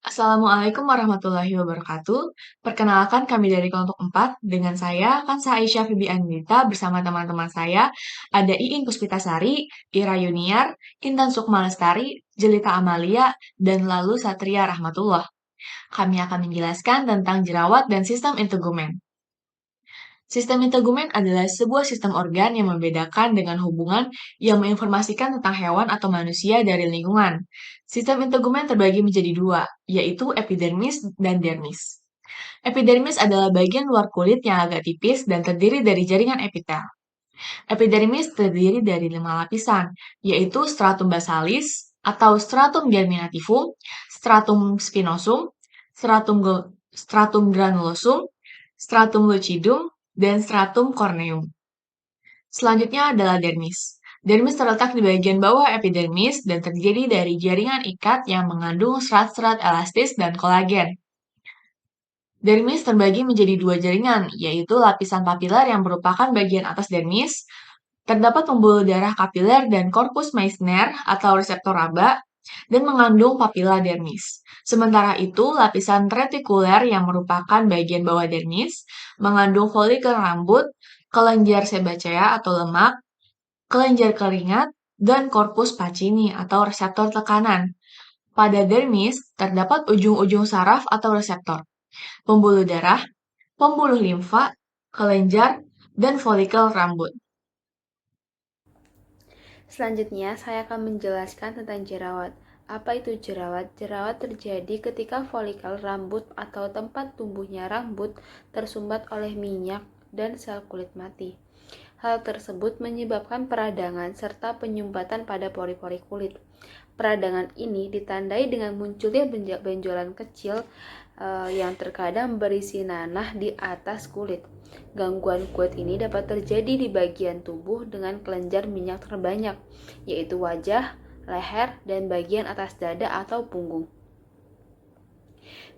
Assalamualaikum warahmatullahi wabarakatuh. Perkenalkan kami dari kelompok 4 dengan saya Kansa Aisyah Fibi Anindita bersama teman-teman saya ada Iin Puspitasari, Ira Yuniar, Intan Sukma Lestari, Jelita Amalia, dan lalu Satria Rahmatullah. Kami akan menjelaskan tentang jerawat dan sistem integumen. Sistem integumen adalah sebuah sistem organ yang membedakan dengan hubungan yang menginformasikan tentang hewan atau manusia dari lingkungan. Sistem integumen terbagi menjadi dua, yaitu epidermis dan dermis. Epidermis adalah bagian luar kulit yang agak tipis dan terdiri dari jaringan epitel. Epidermis terdiri dari 5 lapisan, yaitu stratum basalis atau stratum germinativum, stratum spinosum, stratum granulosum, stratum lucidum, dan stratum corneum. Selanjutnya adalah dermis. Dermis terletak di bagian bawah epidermis dan terdiri dari jaringan ikat yang mengandung serat-serat elastis dan kolagen. Dermis terbagi menjadi dua jaringan, yaitu lapisan papiler yang merupakan bagian atas dermis. Terdapat pembuluh darah kapiler dan korpus Meissner atau reseptor raba dan mengandung papila dermis. Sementara itu, lapisan retikuler yang merupakan bagian bawah dermis mengandung folikel rambut, kelenjar sebacea atau lemak, kelenjar keringat, dan korpus Pacini atau reseptor tekanan. Pada dermis, terdapat ujung-ujung saraf atau reseptor, pembuluh darah, pembuluh limfa, kelenjar, dan folikel rambut. Selanjutnya, saya akan menjelaskan tentang jerawat. Apa itu jerawat? Jerawat terjadi ketika folikel rambut atau tempat tumbuhnya rambut tersumbat oleh minyak dan sel kulit mati. Hal tersebut menyebabkan peradangan serta penyumbatan pada pori-pori kulit. Peradangan ini ditandai dengan munculnya benjolan kecil yang terkadang berisi nanah di atas kulit. Gangguan kulit ini dapat terjadi di bagian tubuh dengan kelenjar minyak terbanyak, yaitu wajah, leher, dan bagian atas dada atau punggung.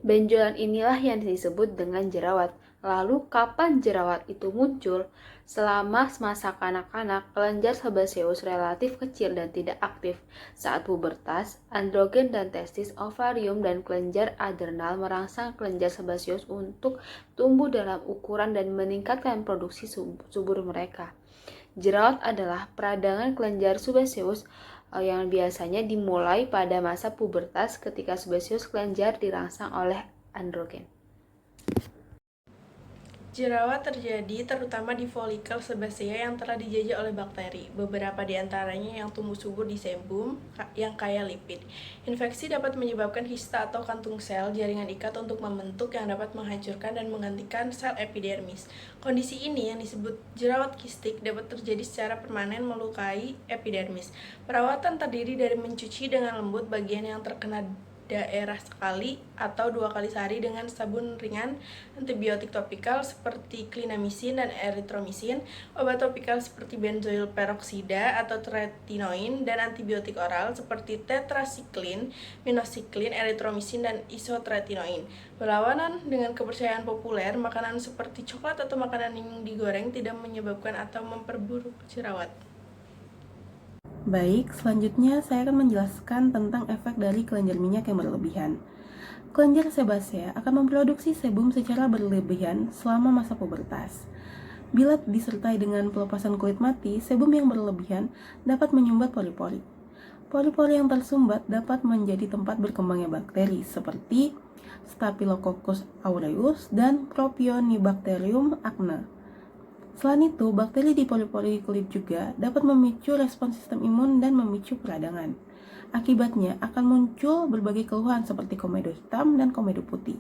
Benjolan inilah yang disebut dengan jerawat. Lalu kapan jerawat itu muncul? Selama masa kanak-kanak, kelenjar sebaseus relatif kecil dan tidak aktif. Saat pubertas, androgen dan testis, ovarium, dan kelenjar adrenal merangsang kelenjar sebaseus untuk tumbuh dalam ukuran dan meningkatkan produksi subur mereka. Jerawat adalah peradangan kelenjar sebaseus yang biasanya dimulai pada masa pubertas ketika sebaseus kelenjar dirangsang oleh androgen. Jerawat terjadi terutama di folikel sebasea yang telah dijajah oleh bakteri. Beberapa di antaranya yang tumbuh subur di sebum yang kaya lipid. Infeksi dapat menyebabkan hista atau kantung sel jaringan ikat untuk membentuk yang dapat menghancurkan dan menggantikan sel epidermis. Kondisi ini yang disebut jerawat kistik dapat terjadi secara permanen melukai epidermis. Perawatan terdiri dari mencuci dengan lembut bagian yang terkena daerah sekali atau 2 kali sehari dengan sabun ringan, antibiotik topikal seperti clindamycin dan erythromycin, obat topikal seperti benzoyl peroksida atau tretinoin, dan antibiotik oral seperti tetrasiklin, minocycline, erythromycin, dan isotretinoin. Berlawanan dengan kepercayaan populer, makanan seperti coklat atau makanan yang digoreng tidak menyebabkan atau memperburuk jerawat. Baik, selanjutnya saya akan menjelaskan tentang efek dari kelenjar minyak yang berlebihan. Kelenjar sebasea akan memproduksi sebum secara berlebihan selama masa pubertas. Bila disertai dengan pelepasan kulit mati, sebum yang berlebihan dapat menyumbat pori-pori. Pori-pori yang tersumbat dapat menjadi tempat berkembangnya bakteri seperti Staphylococcus aureus dan Propionibacterium acne. Selain itu, bakteri di pori-pori kulit juga dapat memicu respon sistem imun dan memicu peradangan. Akibatnya akan muncul berbagai keluhan seperti komedo hitam dan komedo putih.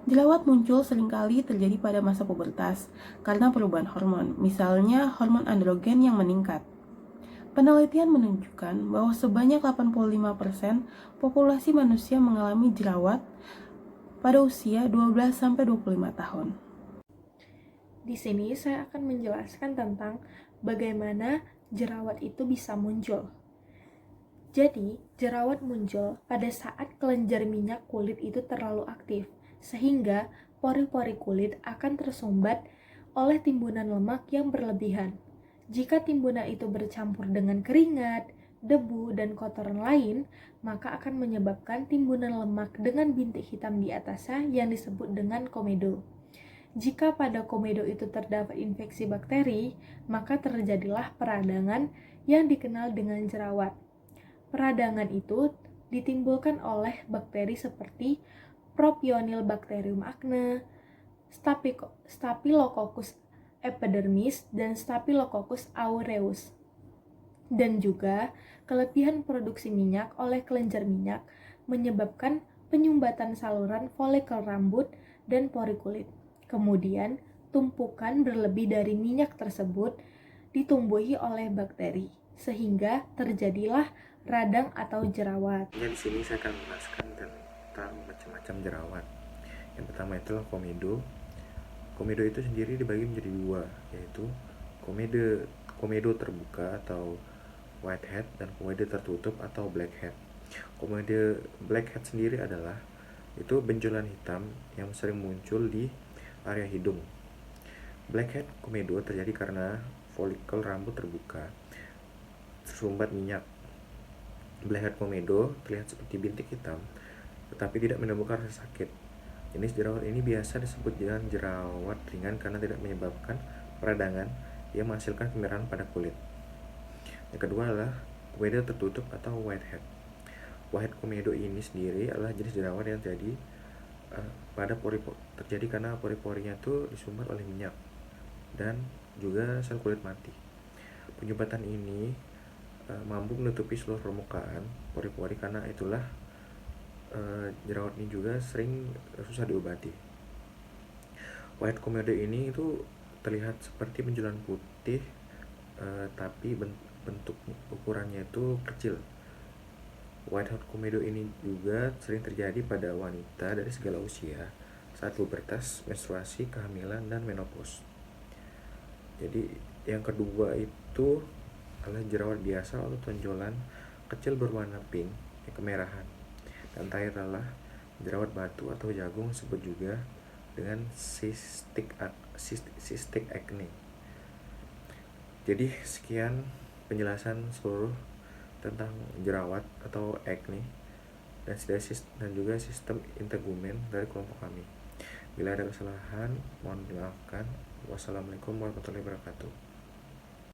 Jerawat muncul seringkali terjadi pada masa pubertas karena perubahan hormon, misalnya hormon androgen yang meningkat. Penelitian menunjukkan bahwa sebanyak 85% populasi manusia mengalami jerawat pada usia 12-25 tahun. Di sini saya akan menjelaskan tentang bagaimana jerawat itu bisa muncul. Jadi, jerawat muncul pada saat kelenjar minyak kulit itu terlalu aktif, sehingga pori-pori kulit akan tersumbat oleh timbunan lemak yang berlebihan. Jika timbunan itu bercampur dengan keringat, debu, dan kotoran lain, maka akan menyebabkan timbunan lemak dengan bintik hitam di atasnya yang disebut dengan komedo. Jika pada komedo itu terdapat infeksi bakteri, maka terjadilah peradangan yang dikenal dengan jerawat. Peradangan itu ditimbulkan oleh bakteri seperti Propionibacterium acne, Staphylococcus epidermis, dan Staphylococcus aureus. Dan juga kelebihan produksi minyak oleh kelenjar minyak menyebabkan penyumbatan saluran folikel rambut dan pori kulit. Kemudian, tumpukan berlebih dari minyak tersebut ditumbuhi oleh bakteri, sehingga terjadilah radang atau jerawat. Di sini saya akan menjelaskan tentang macam-macam jerawat. Yang pertama itulah komedo. Komedo itu sendiri dibagi menjadi dua, yaitu komedo terbuka atau whitehead dan komedo tertutup atau blackhead. Komedo blackhead sendiri adalah itu benjolan hitam yang sering muncul di area hidung. Blackhead komedo terjadi karena folikel rambut terbuka, tersumbat minyak. Blackhead komedo terlihat seperti bintik hitam, tetapi tidak menimbulkan rasa sakit. Jenis jerawat ini biasa disebut dengan jerawat ringan karena tidak menyebabkan peradangan yang menghasilkan kemerahan pada kulit. Yang kedua adalah komedo tertutup atau whitehead. Whitehead komedo ini sendiri adalah jenis jerawat yang terjadi terjadi karena pori-porinya itu disumbat oleh minyak dan juga sel kulit mati. Penyumbatan ini mampu menutupi seluruh permukaan pori-pori, karena itulah jerawat ini juga sering susah diobati. White komedo ini itu terlihat seperti benjolan putih, tapi bentuk ukurannya itu kecil. Whitehead komedo ini juga sering terjadi pada wanita dari segala usia saat pubertas, menstruasi, kehamilan, dan menopause. Jadi yang kedua itu adalah jerawat biasa atau tonjolan kecil berwarna pink, kemerahan. Dan terakhir adalah jerawat batu atau jagung, disebut juga dengan cystic acne. Jadi sekian penjelasan seluruh tentang jerawat atau acne dan juga sistem integumen dari kelompok kami. Bila ada kesalahan, mohon dimaafkan. Wassalamualaikum warahmatullahi wabarakatuh.